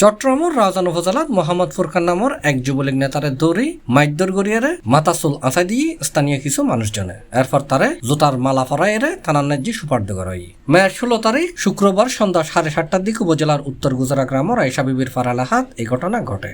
চট্টগ্রামের রাউজান উপজেলার মোহাম্মদ ফুরকান নামের এক যুবলীগ নেতারে দৌড়ি মাইদর গড়িয়ারে মাতাসুল আঁচাই দিয়ে স্থানীয় কিছু মানুষজনে এরপর তারে জুতার মালা পরাইরে থানার ন্যায্য সুপার্দ করা হয়। মেয়ের 16 তারিখ শুক্রবার সন্ধ্যা 7:30টার দিকে উপজেলার উত্তর গুজরা গ্রামের আয়সা বিবির ফারালাহাত এই ঘটনা ঘটে।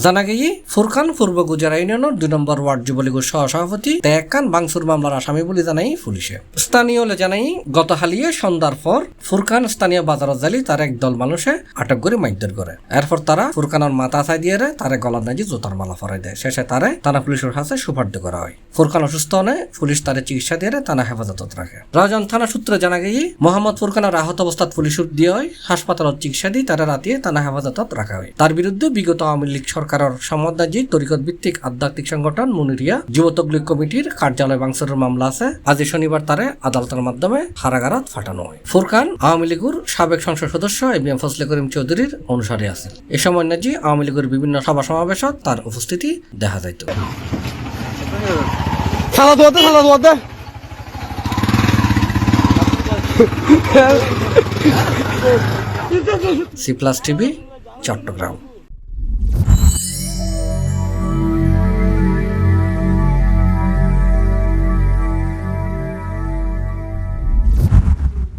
জানা গিয়ে ফুরকান পূর্ব গুজরা ইউনিয়নের 2 নম্বর ওয়ার্ড যুবলীগের সহসভাপতি তেয়াক্কান বাংসুর মামলার আসামি বলে জানাই পুলিশে। স্থানীয় জানাই গত হালিয়ে সন্ধ্যার পর ফুরকান স্থানীয় বাজারত জালি তার এক দল মানুষে আটক করে মারধর করে। এরপর তারা ফুরকানের মাথা চাই দিয়ে তারে গলার নাজি জোতার মালা ফরাই দেয়। শেষে তারে থানা পুলিশের কাছে সুপার্দ করা হয়। ফুরকান অসুস্থ হলে পুলিশ তারে চিকিৎসা দিয়ে থানা হেফাজতত রাখে। রাউজান থানা সূত্রে জানা গিয়ে মোহাম্মদ ফুরকানের আহত অবস্থাত পুলিশ দিয়ে হয় হাসপাতালত চিকিৎসা দিয়ে তারা রাতিয়ে থানা হেফাজতত রাখা হয়। তার বিরুদ্ধে বিগত আওয়ামী লীগ সরকারের সম্মতনাজি তরিকত ভিত্তিক আধ্যাত্মিক সংগঠন মুনিরিয়া যুব তবলিগ কমিটির কার্যালয় ভাঙচুরের মামলা আছে। আজ শনিবার তারে আদালতের মাধ্যমে কারাগারত পাঠানো হয়। ফুরকান আওয়ামী লীগের সাবেক সংসদ সদস্য এবিএম ফজলে করিম চৌধুরীর অনুসারী আছে। এ সময় নাজি আওয়ামী লীগের বিভিন্ন সভা সমাবেশত তার উপস্থিতি দেখা যাইত। C+ TV Chittagong.